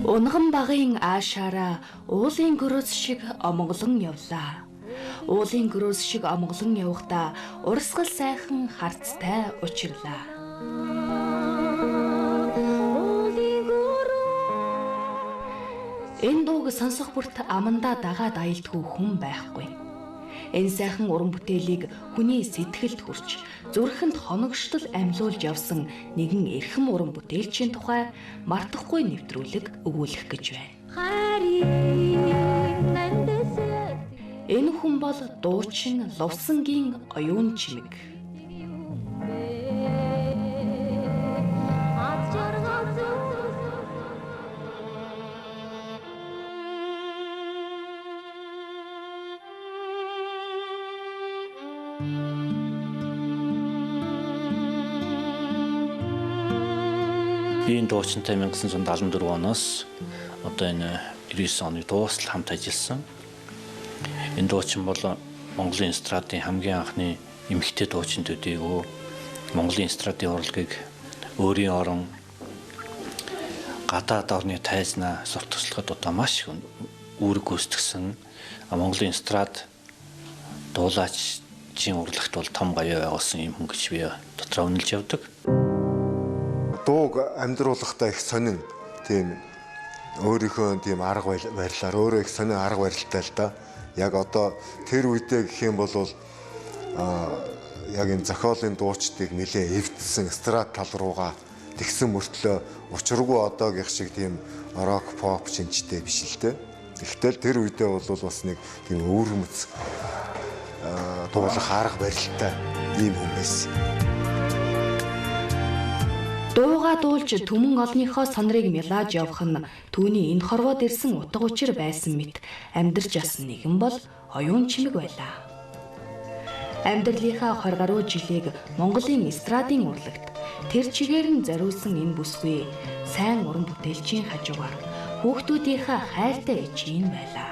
Унган багын аашаараа уулын гөрөөс шиг омголон явлаа. Уулын гөрөөс шиг омголон явхдаа урсгал сайхан харцтай учирлаа. Энэ дууг сонсох бүрт амандаа дагаад аялдгүй хүн байхгүй. Энэ сайхан уран бүтээлийг хүний сэтгэлд хүрч зүрхэнд хоногшдол амьлуулж явсан нэгэн эрхэм уран бүтээлчийн тухай мартахгүй нэвтрүүлэг өгүүлэх гэж байна. Энэ хүн бол дуучин Лувсангийн оюун чимэг. Энэ дуучинтай 1974 оноос одоо энэ 99 оны дуустал хамт ажилласан. Энэ дуучин бол Монголын эстрадын хамгийн анхны эмэгтэй дуучин төдийгүй Монголын эстрадын урлагийг өөрийн орон гадаад орны тайзнаа сурталчлахад одоо маш үүрэг гүйцэтгсэн Монголын эстрад дуулаачийн урлагт бол том гавьяа байгуулсан юм хүн гэж би дотроо үнэлж явдаг. Дууг амьдруулахдаа их сонин тийм өөрийнхөө тийм арга барилаар өөрөө их сонин арга барилтай л да. Яг одоо тэр үедээ гэх юм бол яг энэ зохиолын дуучдыг нэлээд эвдсэн эстрад тал руугаа тэгсэн мөртлөө учиргүй одоогийнх шиг тийм рок поп шинжтэй биш л дээ. Гэхдээ тэр үедээ бол бас нэг тийм өвөрмөц дуулах арга барилтай ийм хүн байсан. Дууга дуулж түмэн олныхоо сонрыг мялааж явах нь түүний энэ хорвоод ирсэн утга учир байсан мэт амьдарч асан нэгэн бол оюун чимэг байлаа. Амьдралынхаа 20 гаруй жилийг Монголын эстрадын урлагт тэр чигээр нь зориулсан энэ бүсгүй сайн уран бүтээлчийн хажуугаар хүүхдүүдийнхээ хайртай ичийн байлаа.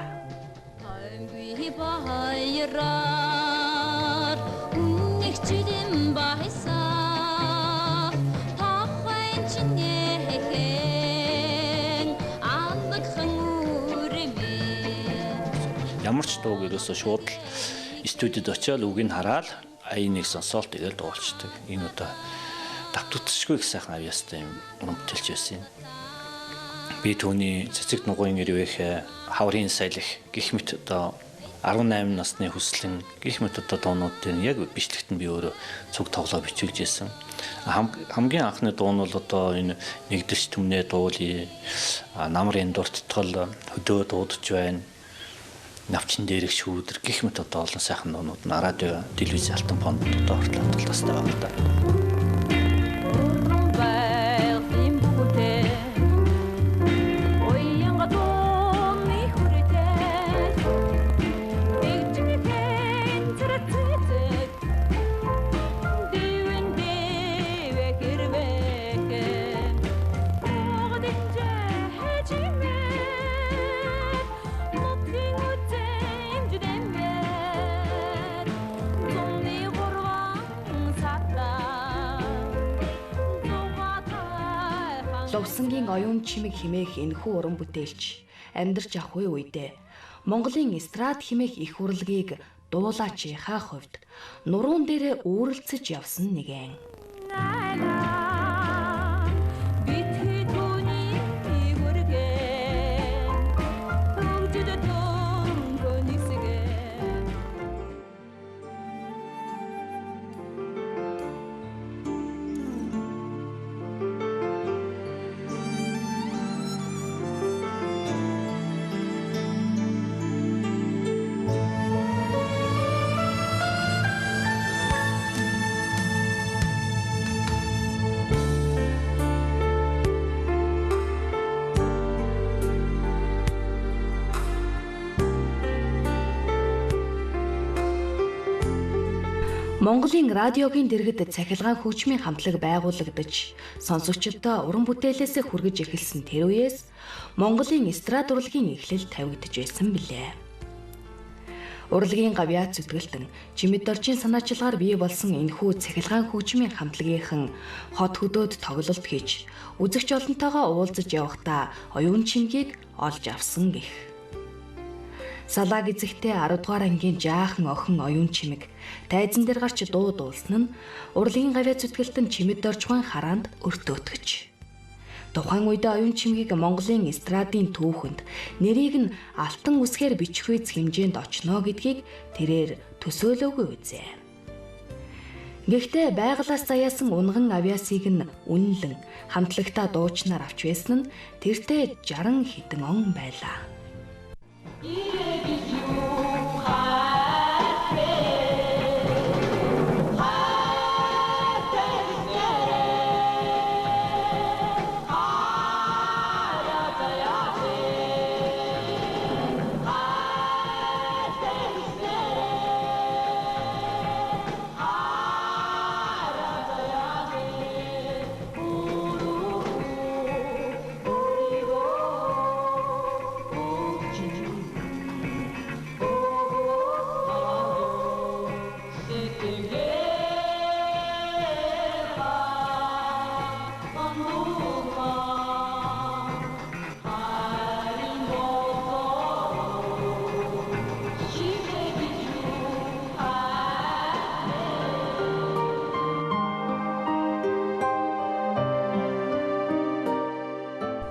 Ямар ч дууг ерөөсөө шууд студид очиод үгийг хараад аяйныг сонсоод тэгэл дуулцдаг. Энэ одоо давтагдчихгүй их сайхан авьяастай юм уран бүтээлч байсан юм. Би түүний цэцэг нугуйн ирвэх хаврын сайлх гэх мэт одоо 18 насны хүслэн гэх мэт одоо дуунуудын яг бичлэгт нь би өөрөө цуг тоглоо бичүүлж байсан. Хамгийн анхны дуу нь бол одоо энэ нэгдэрч түмнээ дуулъя, намрын дурттгал хөдөө дуудаж байна. Навчин дээрх шүүдэр гэх мэт одоо олон сайхан дуунууд нь радио, телевиз алтан фонд одоо хортлоо тастай байна да. Лувсангийн оюун чимэг химээх энэхүү уран бүтээлч амьдарч авах үедээ Монголын эстрад химээх их урлагийг дуулаачийнхаа хувьд нуруунд дээр үүрэлцэж явсан нэгэн. Монголын радиогийн дэргэд цахилгаан хөгжмийн хамтлаг байгуулагдаж, сонсогчдод уран бүтээлээс хүргэж эхэлсэн тэр үеэс Монголын эстрад урлагийн эхлэл тавигдж байсан билээ. Урлагийн гавьяа зүтгэлтэн чимэд орчийн санаачилгаар бий болсон энэхүү цахилгаан хөгжмийн хамтлагийнхан хот хөдөөд тоглолт хийж үзэгч олонтойгоо уулзаж явахдаа оюун чимгийг олж авсан гэх. Салаа гизэгтээ 10 дугаар ангийн жаахан охин оюун чимэг тайзан дээр гарч дуу дуулсан нь урлагийн гавьяа зүтгэлтэн чимэд орчгоон хараанд өртөөтгэж. Тухайн үед оюун чимгийг Монголын эстрадын түүхэнд нэрийг нь алтан үсгээр бичих үйц хэмжээнд очно гэдгийг тэрээр төсөөлөөгүй үзье. Гэхдээ байгалаас заяасан унган авиасыг нь үнэлэн хамтлагтаа дуучнаар авч байсан нь тэртээ 60 хэдэн он байлаа.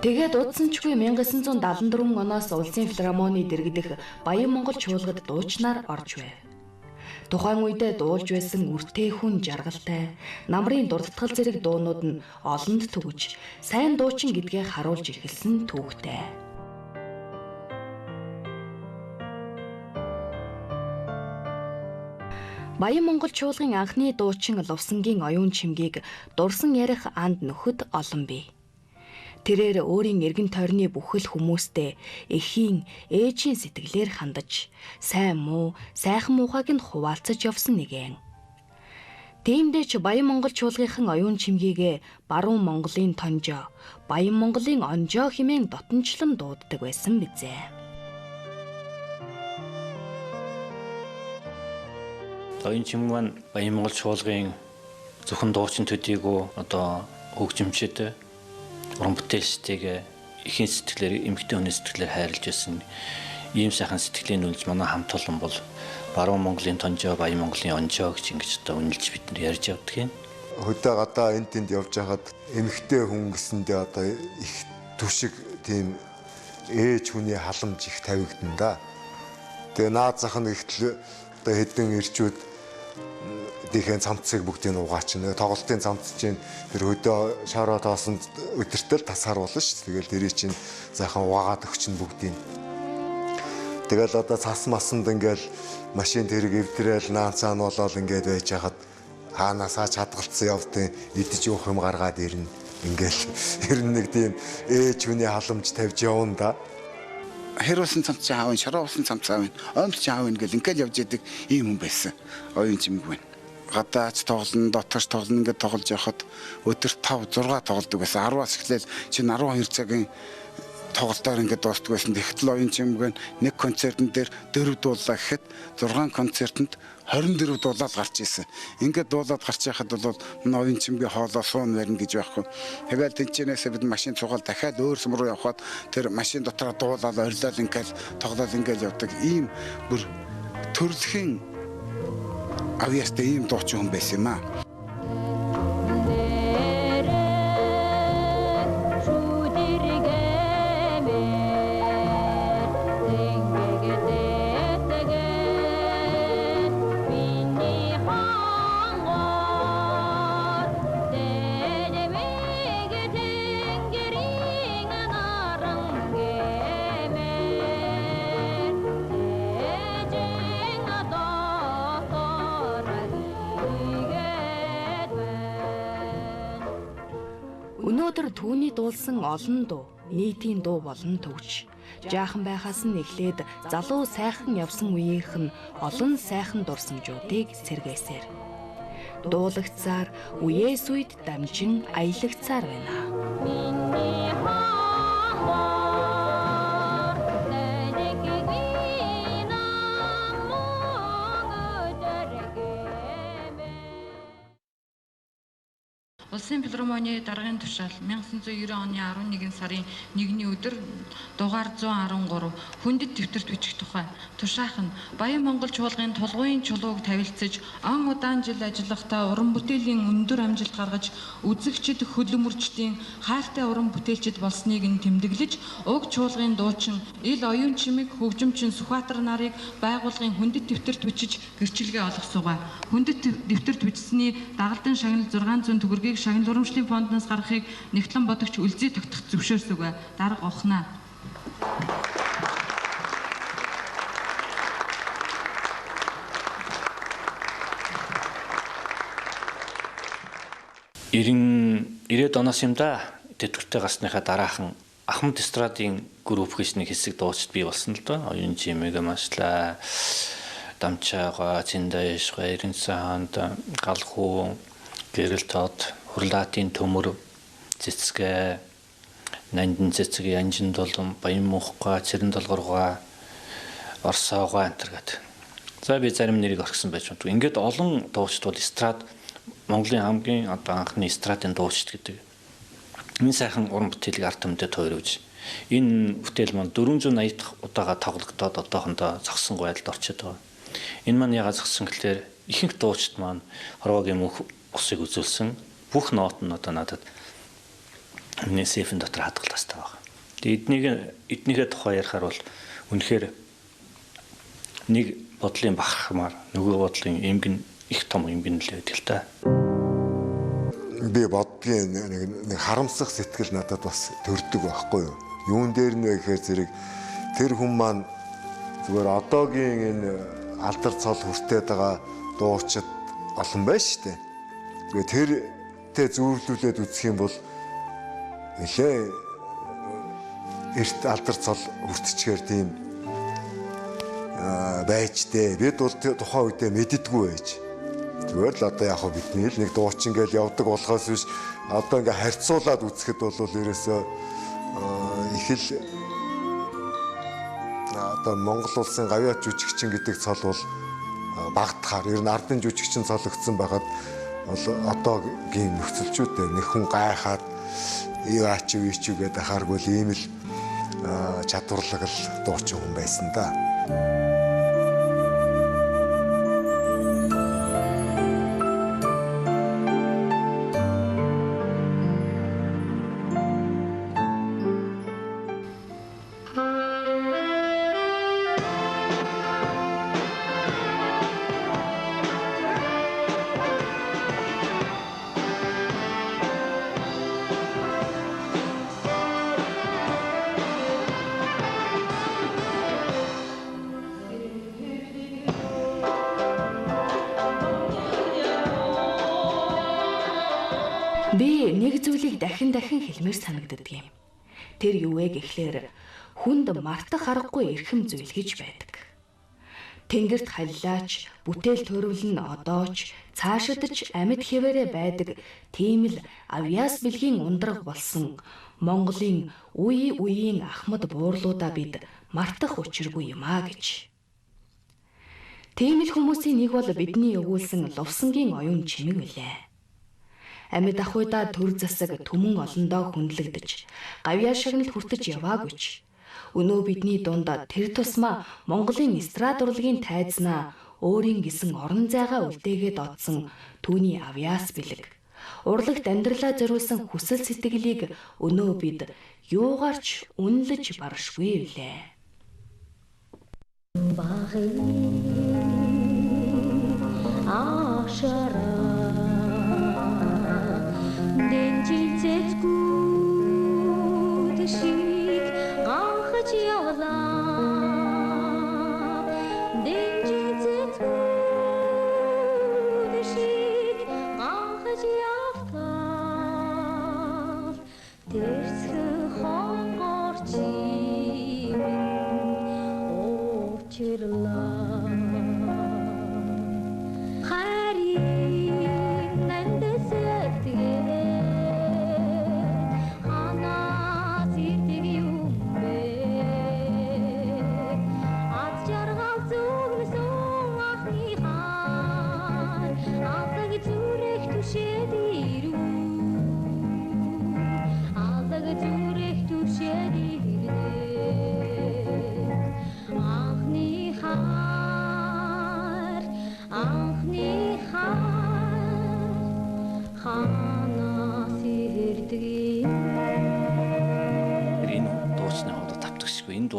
Тэгээд удсанчгүй 1974 оноос Улсын филармоны дэргэдэх Баян Монгол чуулгад дуучнаар орж байв. Тухайн үедээ дуулж байсан үртэй хүн жаргалтай, намрын дурдтгал зэрэг дуунууд нь олонд түгэж, сайн дуучин гэдгээ харуулж эхэлсэн түүхтэй. Баян Монгол чуулгын анхны дуучин Лувсангийн оюун чимгийг дурсан ярих анд нөхөд олон бий. Тэрээр өөрийн эргэн тойрны бүхэл хүмүүстэй эхийн ээжийн сэтгэлээр хандаж, сайн муу, сайхан муухайг нь хуваалцаж явсан нэгэн. Тиймдээ ч Баян Монгол чуулгынхан оюун чимгийг Баруун Монголын тонжоо, Баян Монголын онжоо хэмээн дотнчлон дууддаг байсан бизээ. Оюун чим маань Баян Монгол чуулгын зөвхөн дуучин төдийгүй одоо хөгжимчтэй уран бүтээлчтэйгээ ихийн сэтгэлээр эмэгтэй хүний сэтгэлээр хайрлаж байсан ийм сайхан сэтгэлийн үнэлж манай хамт олон бол Баруун Монголын тонжоо, Баян Монголын онжоо гэж ингэж одоо үнэлж бид нар ярьж явдаг юм. Хөдөө гадаа энэ тэнд явж хахад эмэгтэй хүн гэсэндээ одоо их түшиг тийм ээж хүний халамж их тавигдана да. Тэгээ наад зах нь ихтэл одоо хэдэн ирчүүд дихэн цамцыг бүгдийг угаачна. Тоглолтын цамц чинь тэр хөдөө шараа таасанд өдөртөл тасаар болно шүү. Тэгэл тэрий чинь зайхан угаагаад өгчин бүгдийг. Тэгэл одоо цас масанд ингээл машин тэрэг эвдрээл наанцаа нь болоод ингээд байж хахад хаанасаа чадгалцсан явдیں۔ Идэж уух юм гаргаад ирнэ. Ингээл ер нь нэг тийм ээж хүний халамж тавьж явна да. Хэрүүлсэн цамц аавын, шаруулсан цамц аавын, омч аавын гэл ингээл явж идэг ийм хүн байсан. Оюун чимэг байна. Гадаач тоглоно, дотоорч тоглоно ингээд тоглож явахад өдөрт 5 6 тоглодог байсан. 10-аас эхлээл чинь 12 цагийн тоглолтоор ингээд дуустдаг байсан. Тэгтэл оюун чимэг нэг концертын дээр 4 дуулаа гэхэд 6 концертанд 24 дуулаад гарч ирсэн. Ингээд дуулаад гарч яхад бол оюун чимгийн хоолоо суун барина гэж байхгүй. Тэгэл тэнцэнээсээ бид машин цугаал дахиад өөр сум руу явхад тэр машин дотроо дуулаад орилол ингээд тоглоод ингээд явдаг. Ийм бүр төрөлхийн авьяастай ийм дуучин хүн байсан юм аа. Өнөөдөр түүний дуулсан олон дуу, нийтийн дуу болон төгж. Жаахан байхаас нь эхлээд залуу сайхан явсан үеийнх нь олон сайхан дурсамжуудыг сэргээсээр. Дуулагцаар үеэс үед дамжин аялагцаар байна. Улсын филармоны даргын тушаал 1990 оны 11 сарын 1-ний өдөр дугаар 113 хүндэт дэвтэрт бичих тухай тушаах нь Баян Монгол чуулгын тулгуур чулууг тавилцаж он удаан жил ажиллахдаа уран бүтээлийн өндөр амжилт гаргаж үзэгчид хөдөлмөрчдийн хайртай уран бүтээлчд болсныг нь тэмдэглэж уг чуулгын дуучин ил оюун чимэг хөгжимчин Сүхбаатар нарыг байгуулгын хүндэт дэвтэрт бичиж гэрчилгээ олгосууга. Хүндэт дэвтэрт бичсэний дагалдан шагнал 600 төгрөгийг шагнал урамшлын фондоос гаргахыг нэгтлэн бодогч үлзий тогтох зөвшөөрсөг. Дарга ухнаа. Ирээд оноос юм да тэтгэвртэй гарсныхаа дараахан Ахмад эстрадын групп гэж нэг хэсэг дуучид бий болсон л доо. Оюун чимэг машлаа, дамчаага, циндаишга, эренцаанд, галхуу, гэрэлтод, хурлаатын төмөр, цэцгээ, нандин цэцгээ, анжин долом, баян мухга, цэрэн долгоргоо, орсоогоо энтергээд. За би зарим нэрийг орхисон байж магадгүй. Ингээд олон дуучид бол эстрад Монголын хамгийн одоо анхны эстрадын дуучид гэдэг. Энэ сайхан уран бүтээлийг ард түмдэд тойрвж энэ бүтээл маань 480 дахь удаага тоглогдоод одоохондоо зогсонгүй байдалд орчод байгаа. Энэ маань яагаад зогссон гэхээр ихэнх дуучид маань хорвоогийн мөнх усыг үзүүлсэн бүх нот нь одоо надад энэ сейфэн дотор хадгалтай байгаа. Тэгээ эднийхээ тухай ярихаар бол үнэхээр нэг бодлын бахархмаар нөгөө бодлын эмгэн их том эмгэн л байдаг л та. Би бодгийн нэг харамсах сэтгэл надад бас төрдөг байхгүй юу? Юун дээр нэ гэхээр зэрэг тэр хүн маань зүгээр одоогийн энэ алдар цол хүртээд байгаа дуучид олон байна шүү дээ. Тэгээ тэртэй зүйрлүүлээд үзэх юм бол нэлээ эрт алдар цол хүртчихээр тийм байж дээ. Бид бол тухайн үедээ мэддэггүй байж. Зүгээр л одоо яг бидний л нэг дуучин гэж явдаг болохоос биш одоо ингээ харьцуулаад үзэхэд бол ерөөсөө их л одоо Монгол улсын гавьяат жүжигчин гэдэг цол бол багтахаар ер нь ардын жүжигчин цологдсон байхад бол одоогийн нөхцөлчүүдээ нэг хүн гайхаад яач юу ч гэдэг ахааргүй ийм л чадварлаг л дуучин хүн байсан да. Би нэг зүйлийг дахин хэлмээр санагддаг юм. Тэр юу вэ гэхлээр хүнд мартах аргагүй эрхэм зүйл гэж байдаг. Тэнгэрт халилаач, бүтээл төрөвл нь одооч, цаашидч амьд хэвээрээ байдаг тийм л авьяас бэлгийн ундраг болсон Монголын үеийн Ахмад буурлуудаа бид мартах учиргүй юм а гэж. Тийм л хүмүүсийн нэг бол бидний өгүүлсэн Лувсангийн оюун чимэг билээ. Амьд ахуйдаа төр засаг түмэн олондоо хүндлэгдэж, гавьяа шагналд хүртэж яваагүйч. Өнөө бидний дунд тэр тусмаа Монголын эстрад урлагийн тайзнаа өөрийн гисэн орон зайгаа үлдээгээд одсон түүний авьяас бэлэг. Урлагт амьдралаа зориулсан хүсэл сэтгэлийг өнөө бид юугаарч үнэлж баршгүй билээ.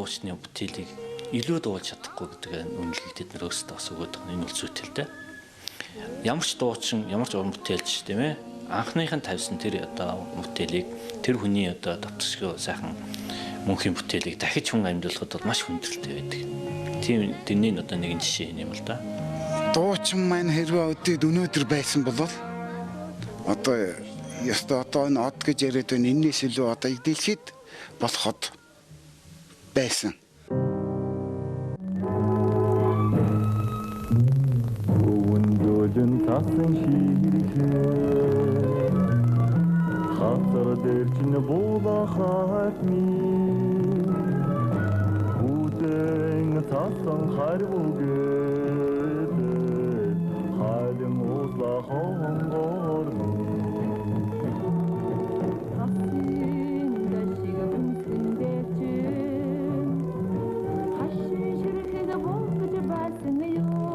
дуучны бүтээлийг илүү дуулж чадахгүй гэдэг үнэлэл тэд нар өөрсдөө бас өгöd байгаа. Энэ үл зүйтэй. Ямар ч дуучин, ямар ч уран бүтээлч тийм ээ анхныхын тавьсан тэр одоо бүтээлийг тэр хүний одоо давтсгүй сайхан мөнхийн бүтээлийг дахиж хүн амьдлахад бол маш хүндрэлтэй байдаг. Тийм дэнийн одоо нэгэн жишээ юм л да. Дуучин маань хэрвээ өнөөдөр байсан бол одоо яста одоо энэ од гэж яриад байна. Энээс илүү одоо дэлхийд болоход байсан. Тасан ширхээ хатар дэрчин булахат ми үдэн тасан харвугэд халим узлахон горми тасын дэшиг бүхэн дэчин хашин ширхээ болгож байсан юу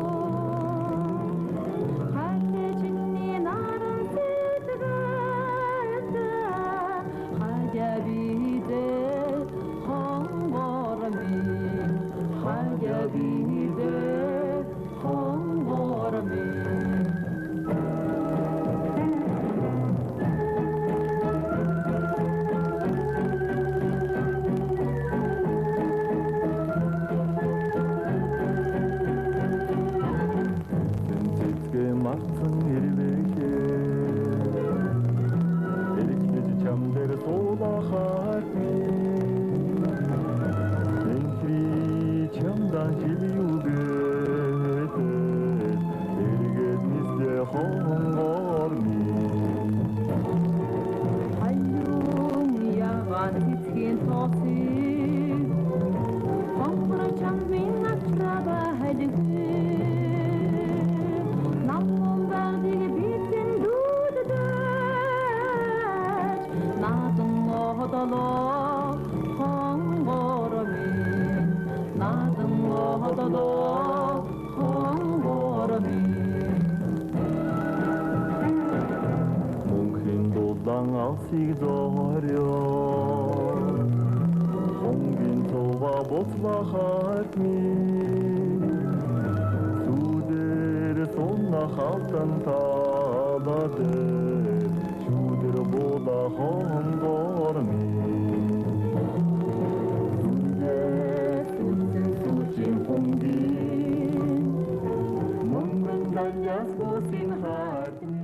алсыг зорё хонгийн това боцлахат ми сүдэр сонна халтан таладэ чүдэр бола хонгорми сүдэн хонгийн мөнгөн даляс босин хат